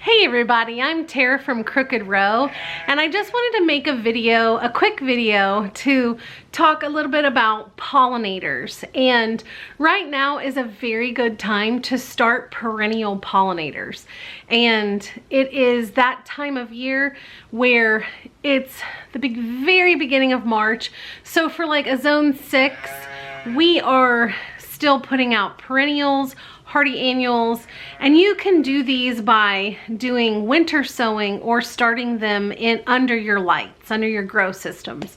Hey everybody, I'm Tara from Crooked Row, and I just wanted to make a quick video to talk a little bit about pollinators. And right now is a very good time to start perennial pollinators. And it is that time of year where it's the very beginning of March. So for like a zone 6, we are still putting out perennials, hardy annuals, and you can do these by doing winter sowing or starting them in under your lights, under your grow systems.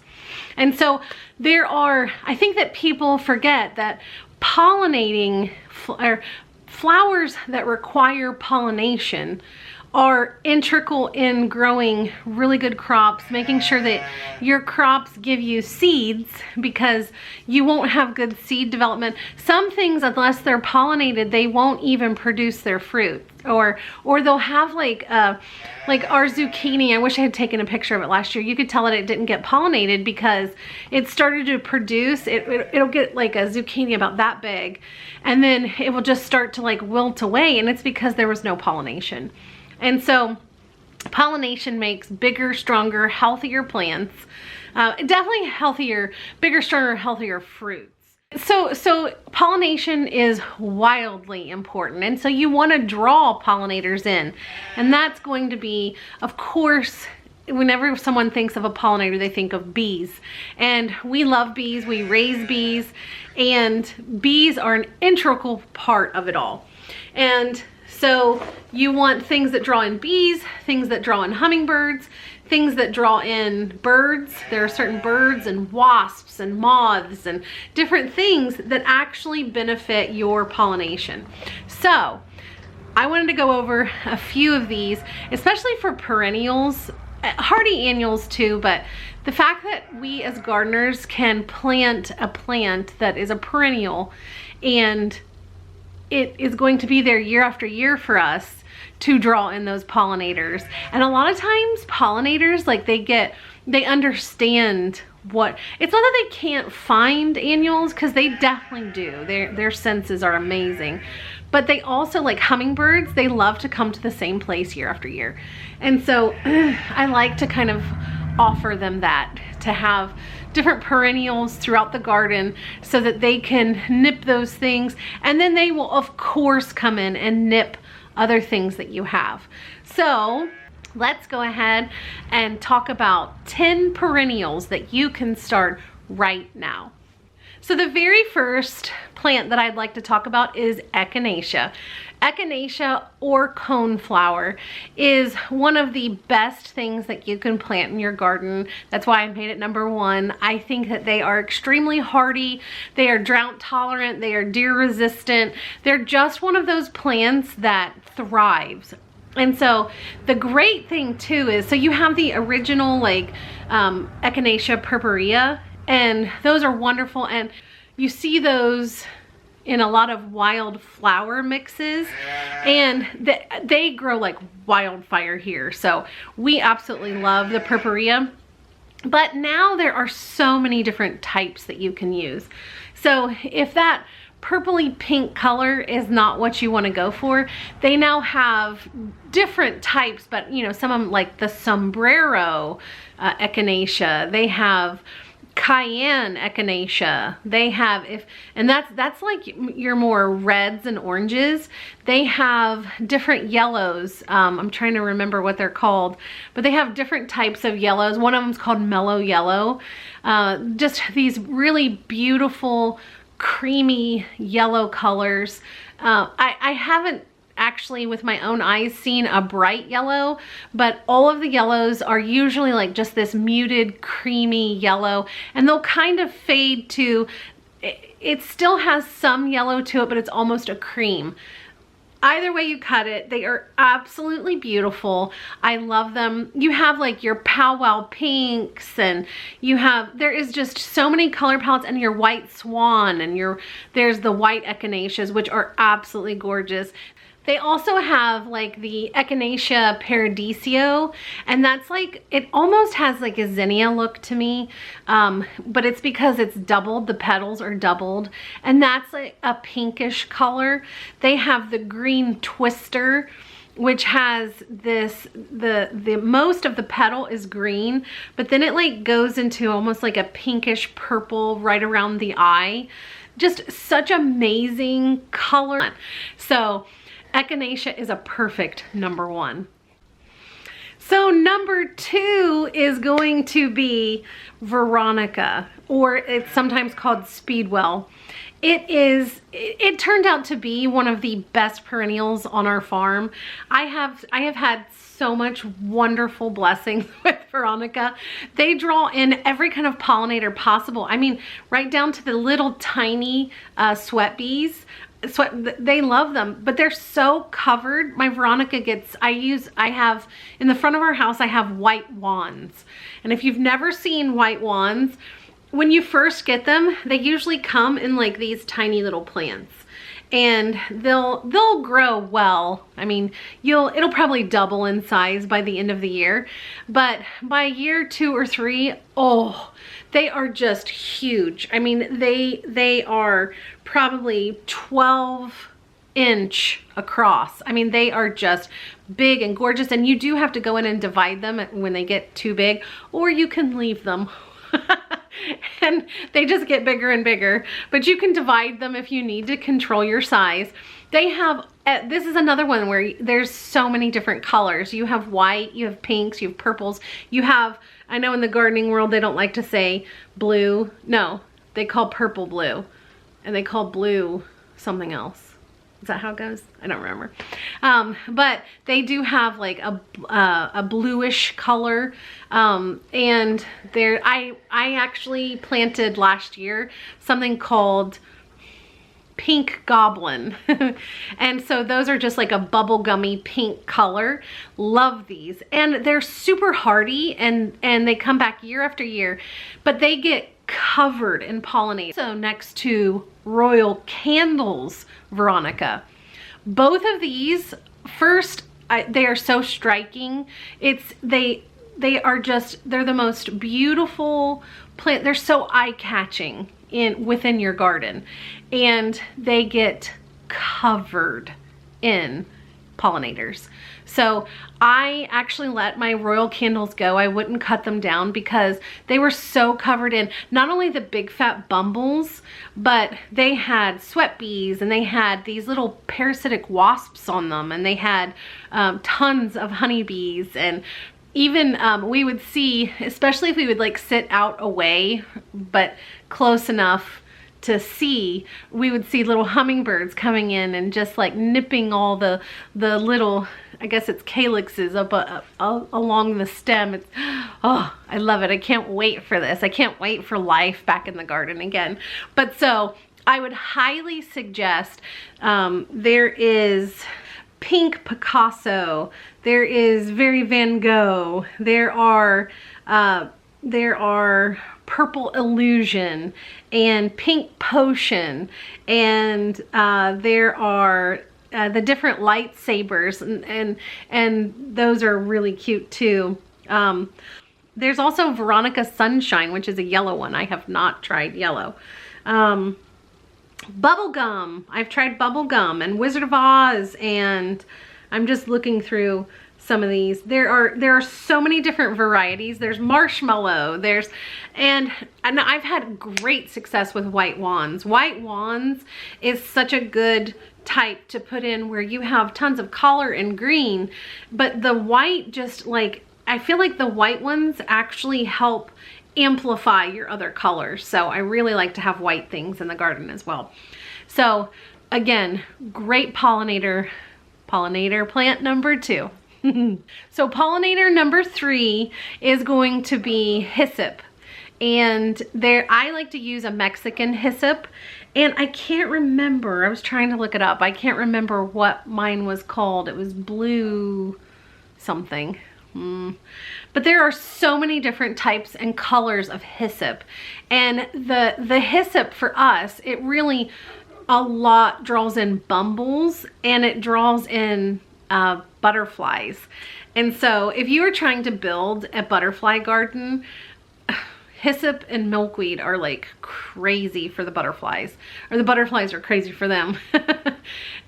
And so I think that people forget that pollinating flowers that require pollination are integral in growing really good crops, making sure that your crops give you seeds, because you won't have good seed development. Some things, unless they're pollinated, they won't even produce their fruit, or they'll have like our zucchini. I wish I had taken a picture of it last year. You could tell that it didn't get pollinated because it started to produce, it'll get like a zucchini about that big, and then it will just start to like wilt away, and it's because there was no pollination. And so pollination makes bigger, stronger, healthier plants, definitely healthier, bigger, stronger, healthier fruits. So pollination is wildly important. And so you want to draw pollinators in. And that's going to be, of course, whenever someone thinks of a pollinator, they think of bees. And we love bees, we raise bees, and bees are an integral part of it all. And so you want things that draw in bees, things that draw in hummingbirds, things that draw in birds. There are certain birds and wasps and moths and different things that actually benefit your pollination. So I wanted to go over a few of these, especially for perennials, hardy annuals too, but the fact that we as gardeners can plant a plant that is a perennial, and it is going to be there year after year for us to draw in those pollinators. And a lot of times pollinators, like they understand what, it's not that they can't find annuals, because they definitely do. Their senses are amazing. But they also, like hummingbirds, they love to come to the same place year after year. And so I like to kind of offer them that, to have different perennials throughout the garden so that they can nip those things, and then they will of course come in and nip other things that you have. So let's go ahead and talk about 10 perennials that you can start right now. So the very first plant that I'd like to talk about is echinacea. Echinacea, or coneflower, is one of the best things that you can plant in your garden. That's why I made it number 1. I think that they are extremely hardy. They are drought tolerant. They are deer resistant. They're just one of those plants that thrives. And so the great thing too is, so you have the original like Echinacea purpurea, and those are wonderful, and you see those in a lot of wildflower mixes, and they grow like wildfire here. So we absolutely love the purpurea. But now there are so many different types that you can use. So if that purpley pink color is not what you want to go for, they now have different types, but you know, some of them, like the sombrero echinacea, they have cayenne echinacea, they have, and that's like your more reds and oranges. They have different yellows. I'm trying to remember what they're called, but they have different types of yellows. One of them is called mellow yellow. Just these really beautiful creamy yellow colors. I haven't actually with my own eyes seen a bright yellow, but all of the yellows are usually like just this muted creamy yellow, and they'll kind of fade to, it still has some yellow to it, but it's almost a cream. Either way you cut it, they are absolutely beautiful. I love them. You have like your powwow pinks, and there is just so many color palettes, and your white swan, and there's the white echinaceas, which are absolutely gorgeous. They also have like the Echinacea paradiso, and that's like, it almost has like a zinnia look to me, but it's because it's doubled, the petals are doubled, and that's like a pinkish color. They have the green twister, which has this, the most of the petal is green, but then it like goes into almost like a pinkish purple right around the eye. Just such amazing color. So Echinacea is a perfect number 1. So number 2 is going to be Veronica, or it's sometimes called Speedwell. It turned out to be one of the best perennials on our farm. I have had so much wonderful blessings with Veronica. They draw in every kind of pollinator possible. I mean, right down to the little tiny sweat bees. They love them, but they're so covered. My Veronica gets, I have, in the front of our house, I have white wands. And if you've never seen white wands, when you first get them, they usually come in like these tiny little plants. And they'll grow well. I mean, it'll probably double in size by the end of the year. But by year 2 or 3, oh, they are just huge. I mean, they are probably 12-inch across. I mean, they are just big and gorgeous. And you do have to go in and divide them when they get too big, or you can leave them. And they just get bigger and bigger, but you can divide them if you need to control your size. They have, this is another one where there's so many different colors. You have white, you have pinks, you have purples, you have, I know in the gardening world they don't like to say blue. No, they call purple blue, and they call blue something else. Is that how it goes? I don't remember. But they do have like a bluish color. And I actually planted last year something called Pink Goblin. And so those are just like a bubblegummy pink color. Love these. And they're super hardy, and they come back year after year, but they get covered in pollinators. So next to Royal Candles Veronica. Both of these, first, they are so striking. They're the most beautiful plant. They're so eye-catching within your garden, and they get covered in pollinators. So I actually let my Royal Candles go. I wouldn't cut them down because they were so covered in not only the big fat bumbles, but they had sweat bees, and they had these little parasitic wasps on them, and they had tons of honeybees. And even we would see, especially if we would like sit out away but close enough to see, we would see little hummingbirds coming in and just like nipping all the little, I guess it's calyxes up along the stem. It's, oh, I love it. I can't wait for this. I can't wait for life back in the garden again. But so I would highly suggest, there is Pink Picasso, there is Very Van Gogh, there are Purple Illusion and Pink Potion, and there are the different lightsabers, and those are really cute too. There's also Veronica Sunshine, which is a yellow one. I have not tried yellow. Bubblegum. I've tried Bubblegum and Wizard of Oz, and I'm just looking through some of these. There are so many different varieties. There's Marshmallow, and I've had great success with white wands. White wands is such a good type to put in where you have tons of color and green, but the white, just like, I feel like the white ones actually help amplify your other colors. So I really like to have white things in the garden as well. So again, great pollinator plant number 2. So pollinator number 3 is going to be hyssop. And I like to use a Mexican hyssop, and I can't remember, I was trying to look it up. I can't remember what mine was called. It was blue something. But there are so many different types and colors of hyssop. And the hyssop for us, it really a lot draws in bumbles, and it draws in butterflies. And so if you are trying to build a butterfly garden, hyssop and milkweed are like crazy for the butterflies, or the butterflies are crazy for them.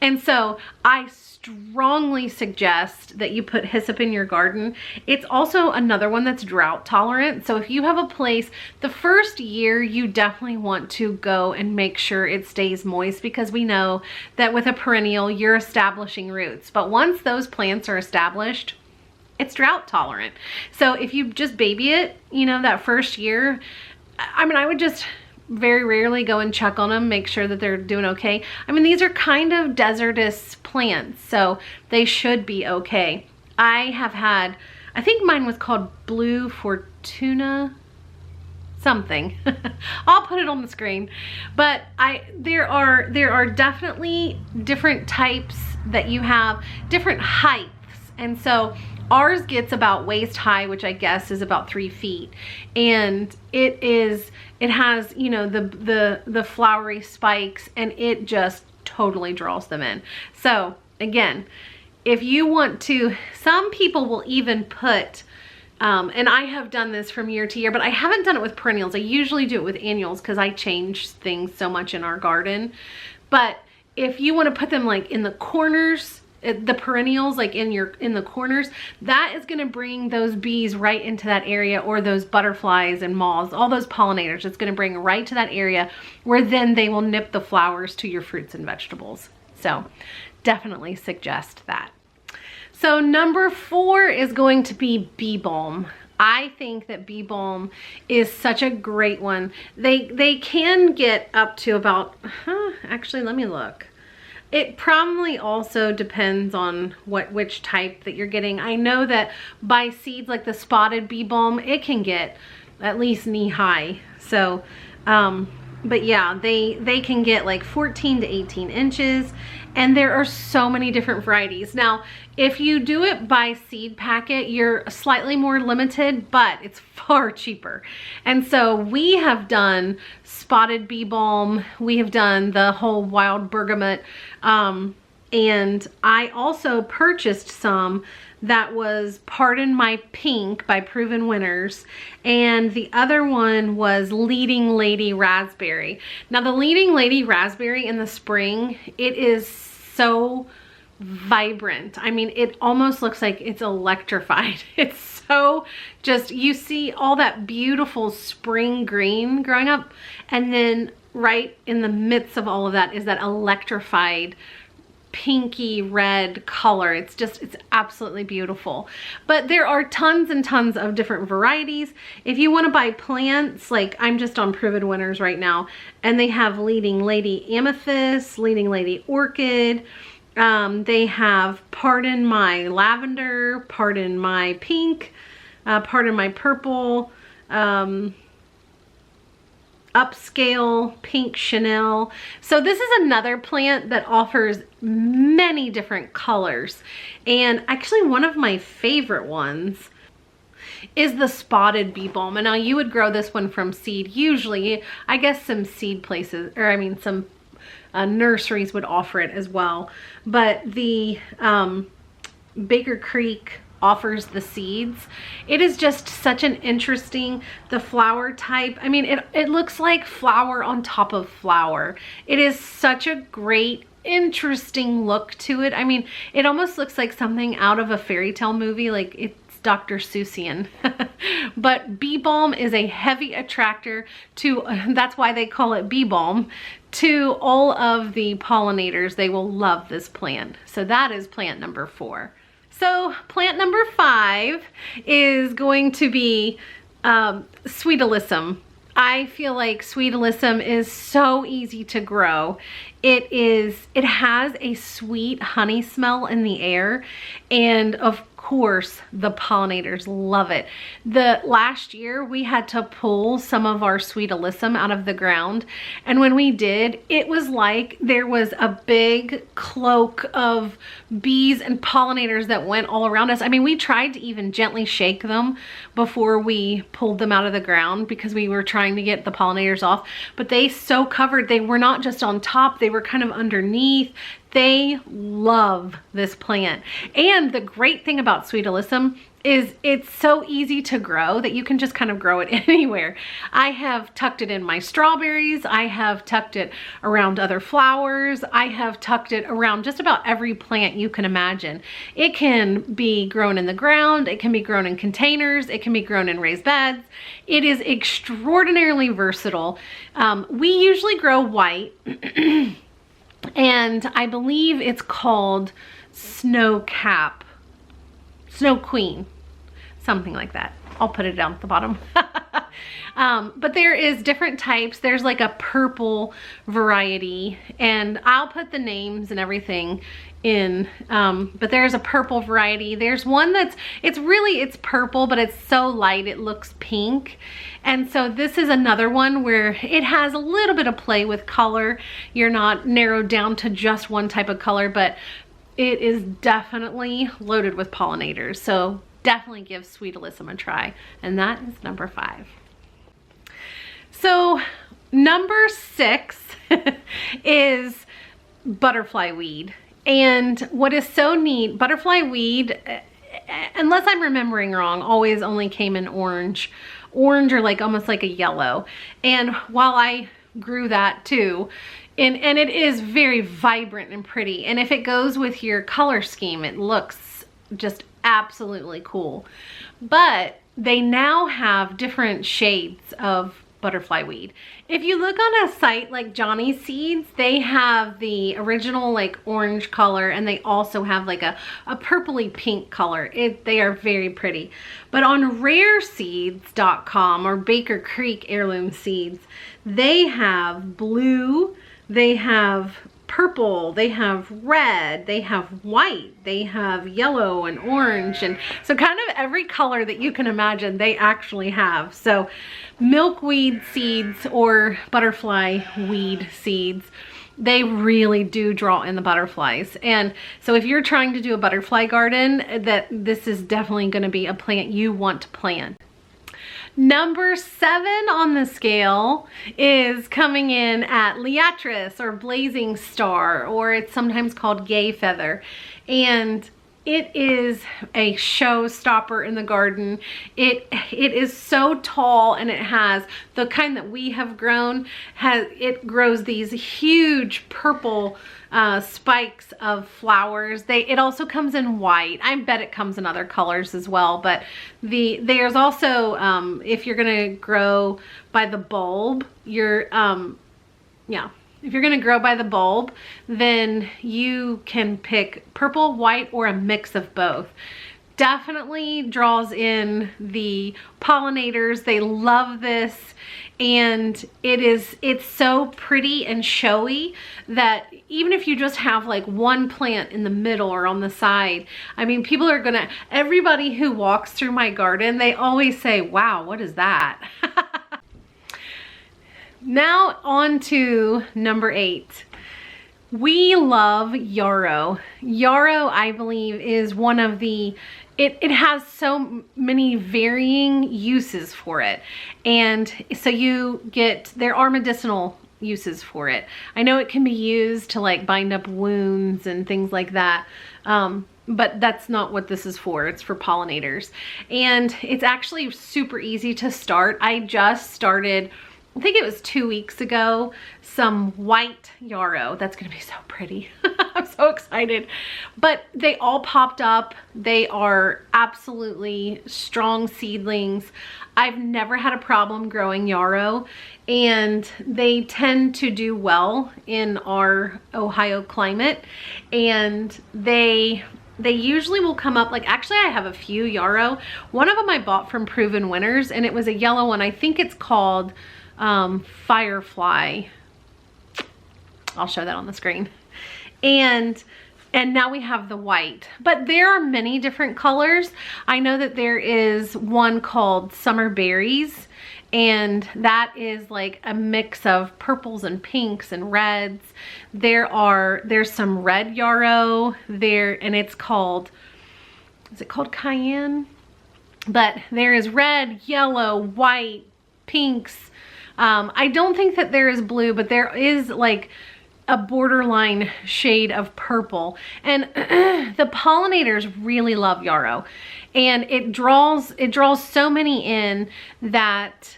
And so I strongly suggest that you put hyssop in your garden. It's also another one that's drought tolerant. So if you have a place, the first year you definitely want to go and make sure it stays moist, because we know that with a perennial, you're establishing roots. But once those plants are established, it's drought tolerant. So if you just baby it, you know, that first year, I mean, I would just very rarely go and check on them, make sure that they're doing okay. I mean, these are kind of desertous plants, so they should be okay. I have had, I think mine was called Blue Fortuna something. I'll put it on the screen. But there are definitely different types that you have, different heights. And so ours gets about waist high, which I guess is about 3 feet. And it has, you know, the flowery spikes, and it just totally draws them in. So again, if you want to, some people will even put, and I have done this from year to year, but I haven't done it with perennials. I usually do it with annuals because I change things so much in our garden. But if you want to put them like in the corners, the perennials like in the corners, that is going to bring those bees right into that area, or those butterflies and moths, all those pollinators. It's going to bring right to that area where then they will nip the flowers to your fruits and vegetables. So definitely suggest that. So number 4 is going to be bee balm. I think that bee balm is such a great one. They can get up to about, actually let me look. It probably also depends on which type that you're getting. I know that by seeds like the spotted bee balm, it can get at least knee high. So, but yeah, they can get like 14 to 18 inches, and there are so many different varieties. Now, if you do it by seed packet, you're slightly more limited, but it's far cheaper. And so we have done spotted bee balm, we have done the whole wild bergamot, and I also purchased some that was Pardon My Pink by Proven Winners, and the other one was Leading Lady Raspberry. Now the Leading Lady Raspberry in the spring, it is so vibrant. I mean, it almost looks like it's electrified. It's so just, you see all that beautiful spring green growing up, and then right in the midst of all of that is that electrified pinky red color. It's absolutely beautiful. But there are tons and tons of different varieties. If you want to buy plants, like I'm just on Proven Winners right now, and they have Leading Lady Amethyst, Leading Lady Orchid, they have Pardon My Lavender, Pardon My Pink, Pardon My Purple, Upscale, Pink Chanel. So this is another plant that offers many different colors. And actually one of my favorite ones is the spotted bee balm. And now you would grow this one from seed. Usually, I guess some seed places, or I mean some nurseries would offer it as well. But the Baker Creek offers the seeds. It is just such an interesting, the flower type. I mean, it looks like flower on top of flower. It is such a great, interesting look to it. I mean, it almost looks like something out of a fairy tale movie, like it's Dr. Seussian. But bee balm is a heavy attractor to, that's why they call it bee balm, to all of the pollinators. They will love this plant. So that is plant number 4. So plant number 5 is going to be Sweet Alyssum. I feel like Sweet Alyssum is so easy to grow. It has a sweet honey smell in the air, and of course the pollinators love it. The last year we had to pull some of our Sweet Alyssum out of the ground, and when we did, it was like there was a big cloak of bees and pollinators that went all around us. I mean, we tried to even gently shake them before we pulled them out of the ground because we were trying to get the pollinators off, but they so covered, they were not just on top, they were kind of underneath. They love this plant. And the great thing about Sweet Alyssum is it's so easy to grow that you can just kind of grow it anywhere. I have tucked it in my strawberries. I have tucked it around other flowers. I have tucked it around just about every plant you can imagine. It can be grown in the ground. It can be grown in containers. It can be grown in raised beds. It is extraordinarily versatile. We usually grow white and I believe it's called Snow Queen, something like that. I'll put it down at the bottom. But there is different types. There's like a purple variety, and I'll put the names and everything in, but there's a purple variety. There's one that's, it's purple, but it's so light it looks pink. And so this is another one where it has a little bit of play with color. You're not narrowed down to just one type of color, but it is definitely loaded with pollinators. So definitely give Sweet Alyssum a try. And that is number 5. So number 6 is butterfly weed. And what is so neat, butterfly weed, unless I'm remembering wrong, always only came in orange or like almost like a yellow. And while I grew that too, and it is very vibrant and pretty, and if it goes with your color scheme, it looks just absolutely cool. But they now have different shades of butterfly weed. If you look on a site like Johnny's Seeds, they have the original like orange color, and they also have like a purpley pink color. They are very pretty. But on rareseeds.com or Baker Creek Heirloom Seeds, they have blue, they have purple, they have red, they have white, they have yellow and orange, and so kind of every color that you can imagine they actually have. So milkweed seeds or butterfly weed seeds, they really do draw in the butterflies. And so if you're trying to do a butterfly garden, this is definitely going to be a plant you want to plant. Number 7 on the scale is coming in at Liatris or Blazing Star, or it's sometimes called Gay Feather. And it is a showstopper in the garden. It is so tall, and it has the kind that we have grown. It grows these huge purple spikes of flowers. It also comes in white. I bet it comes in other colors as well. But there's also if you're gonna grow by the bulb, if you're gonna grow by the bulb, then you can pick purple, white, or a mix of both. Definitely draws in the pollinators. They love this, and it's so pretty and showy that even if you just have like one plant in the middle or on the side, I mean, everybody who walks through my garden, they always say, wow, what is that? Now on to number 8. We love yarrow. Yarrow, I believe, is one of the, it has so many varying uses for it. And so there are medicinal uses for it. I know it can be used to like bind up wounds and things like that. But that's not what this is for. It's for pollinators. And it's actually super easy to start. I just started, I think it was 2 weeks ago, some white yarrow. That's gonna be so pretty. I'm so excited. But they all popped up. They are absolutely strong seedlings. I've never had a problem growing yarrow, and they tend to do well in our Ohio climate. And they usually will come up, like, actually I have a few yarrow. One of them I bought from Proven Winners, and it was a yellow one. I think it's called Firefly. I'll show that on the screen. And now we have the white, but there are many different colors. I know that there is one called Summer Berries, and that is like a mix of purples and pinks and reds. There's some red yarrow there, and it's called, is it called Cayenne? But there is red, yellow, white, pinks. I don't think that there is blue, but there is like a borderline shade of purple. And the pollinators really love yarrow, and it draws so many in that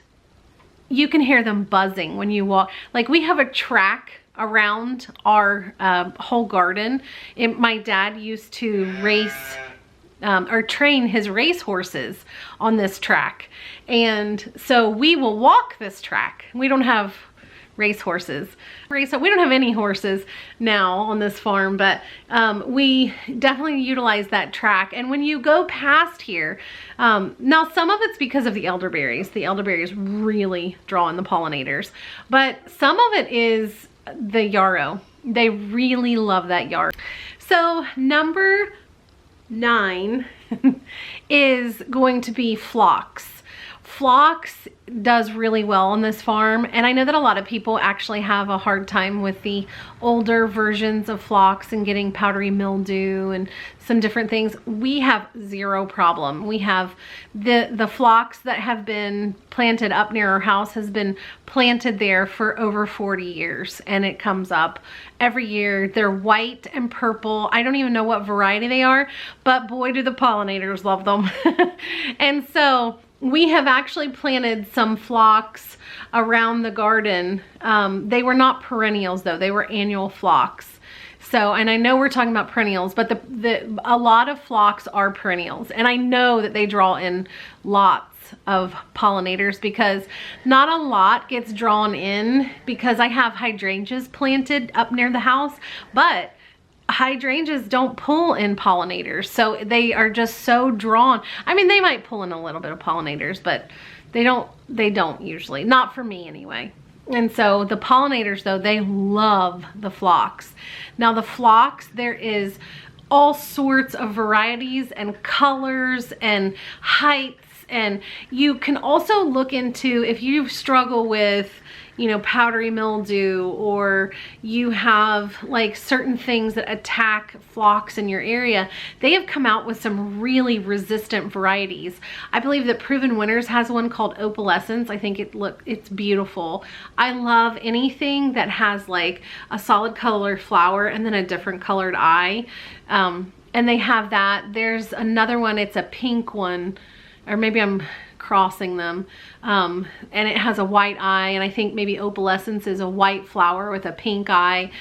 you can hear them buzzing when you walk. Like, we have a track around our whole garden. My dad used to race or train his race horses on this track, and so we will walk this track. We don't have race horses. We don't have any horses now on this farm, but we definitely utilize that track. And when you go past here, now some of it's because of the elderberries. The elderberries really draw in the pollinators, but some of it is the yarrow. They really love that yarrow. So number 9 is going to be phlox. Phlox does really well on this farm, and I know that a lot of people actually have a hard time with the older versions of phlox and getting powdery mildew and some different things. We have zero problem. We have the phlox that have been planted up near our house has been planted there for over 40 years, and it comes up every year. They're white and purple. I don't even know what variety they are, but boy, do the pollinators love them. And so we have actually planted some phlox around the garden. They were not perennials though, they were annual phlox. So, and I know we're talking about perennials, but a lot of phlox are perennials, and I know that they draw in lots of pollinators because not a lot gets drawn in because I have hydrangeas planted up near the house, but hydrangeas don't pull in pollinators, so they are just so drawn. I mean, they might pull in a little bit of pollinators, but they don't usually, not for me anyway. And so the pollinators though, they love the phlox. Now the phlox, there is all sorts of varieties and colors and heights, and you can also look into, if you struggle with, you know, powdery mildew, or you have like certain things that attack phlox in your area, they have come out with some really resistant varieties. I believe that Proven Winners has one called Opalescence. I think it's beautiful. I love anything that has like a solid color flower and then a different colored eye. And they have that. There's another one, it's a pink one, or maybe I'm crossing them, and it has a white eye, and I think maybe Opalescence is a white flower with a pink eye.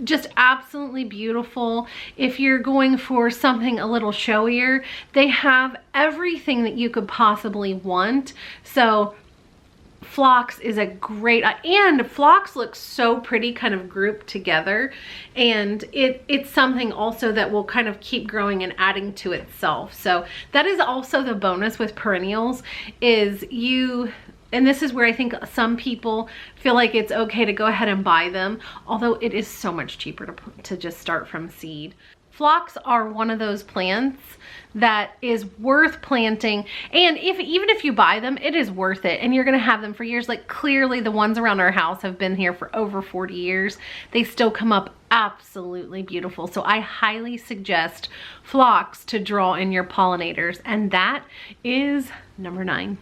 Just absolutely beautiful. If you're going for something a little showier, they have everything that you could possibly want. So phlox is a great, and phlox looks so pretty kind of grouped together, and it's something also that will kind of keep growing and adding to itself. So that is also the bonus with perennials, is and this is where I think some people feel like it's okay to go ahead and buy them, although it is so much cheaper to just start from seed. Phlox are one of those plants that is worth planting, and even if you buy them, it is worth it, and you're gonna have them for years. Like, clearly the ones around our house have been here for over 40 years. They still come up absolutely beautiful. So I highly suggest phlox to draw in your pollinators, and that is number 9.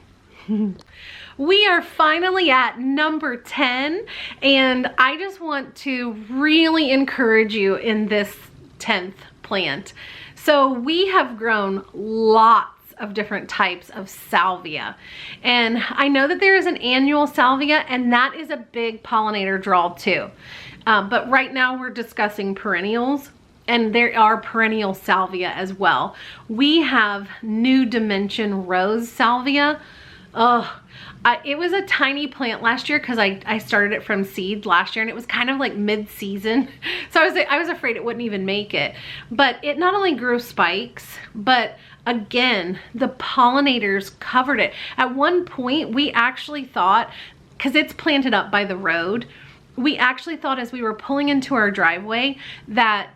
We are finally at number 10, and I just want to really encourage you in this 10th plant. So we have grown lots of different types of salvia, and I know that there is an annual salvia, and that is a big pollinator draw too. But right now we're discussing perennials, and there are perennial salvia as well. We have New Dimension Rose Salvia. It was a tiny plant last year because I started it from seed last year, and it was kind of like mid-season. So I was afraid it wouldn't even make it. But it not only grew spikes, but again, the pollinators covered it. At one point, we actually thought, because it's planted up by the road, we actually thought as we were pulling into our driveway that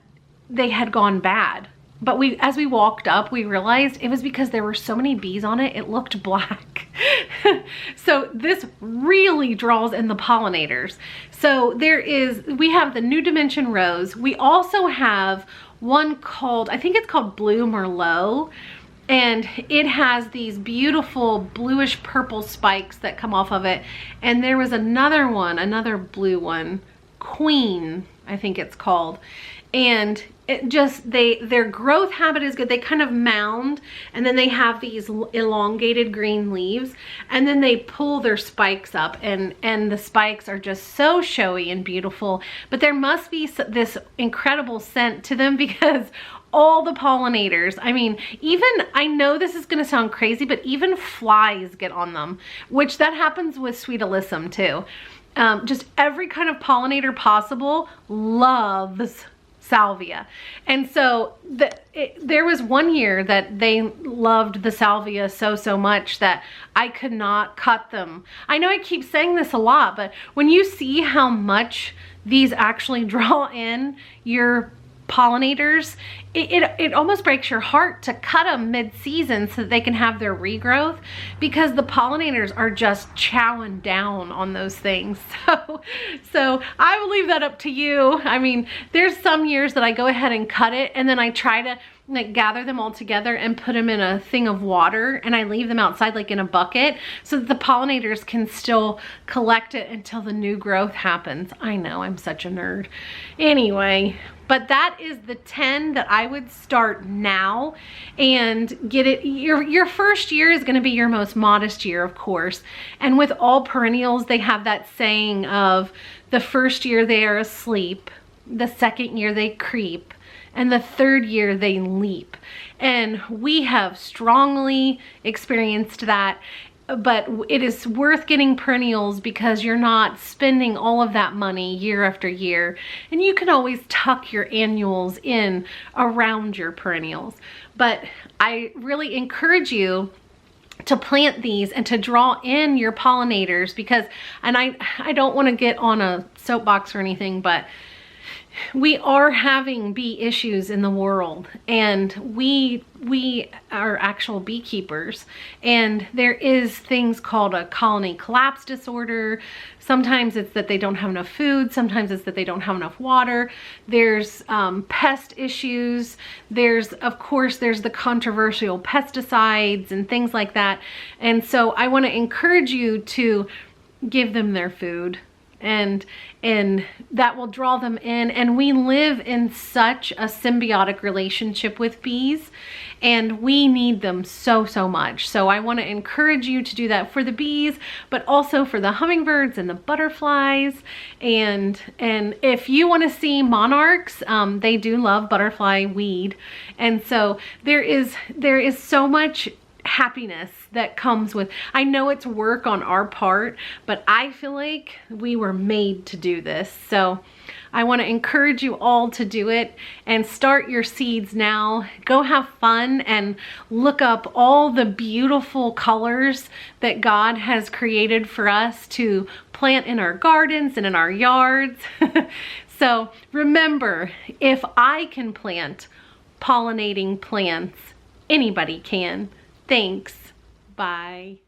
they had gone bad. But as we walked up, we realized it was because there were so many bees on it, it looked black. So this really draws in the pollinators. So we have the New Dimension Rose. We also have one called, I think it's called Blue Merlot. And it has these beautiful bluish purple spikes that come off of it. And there was another one, another blue one, Queen. I think it's called. And it just, their growth habit is good. They kind of mound, and then they have these elongated green leaves, and then they pull their spikes up, and the spikes are just so showy and beautiful. But there must be this incredible scent to them, because all the pollinators, I mean, even, I know this is gonna sound crazy, but even flies get on them, which that happens with Sweet Alyssum too. Just every kind of pollinator possible loves salvia. And so there was one year that they loved the salvia so much that I could not cut them. I know I keep saying this a lot, but when you see how much these actually draw in your pollinators, it almost breaks your heart to cut them mid-season so that they can have their regrowth, because the pollinators are just chowing down on those things. So I will leave that up to you. I mean, there's some years that I go ahead and cut it, and then I try to like gather them all together and put them in a thing of water, and I leave them outside like in a bucket so that the pollinators can still collect it until the new growth happens. I know, I'm such a nerd. Anyway, but that is the 10 that I would start now and get it. Your first year is gonna be your most modest year, of course. And with all perennials, they have that saying of the first year they are asleep, the second year they creep, and the third year they leap. And we have strongly experienced that, but it is worth getting perennials because you're not spending all of that money year after year. And you can always tuck your annuals in around your perennials. But I really encourage you to plant these and to draw in your pollinators, because, and I don't want to get on a soapbox or anything, but we are having bee issues in the world, and we are actual beekeepers, and there is things called a colony collapse disorder. Sometimes it's that they don't have enough food, sometimes it's that they don't have enough water. There's pest issues. Of course, there's the controversial pesticides and things like that. And so I want to encourage you to give them their food, and that will draw them in. And we live in such a symbiotic relationship with bees, and we need them so much. So I want to encourage you to do that for the bees, but also for the hummingbirds and the butterflies. And if you want to see monarchs, they do love butterfly weed. And so there is so much happiness that comes with, I know it's work on our part, but I feel like we were made to do this. So I want to encourage you all to do it and start your seeds now. Go have fun and look up all the beautiful colors that God has created for us to plant in our gardens and in our yards. So remember, if I can plant pollinating plants, anybody can. Thanks. Bye.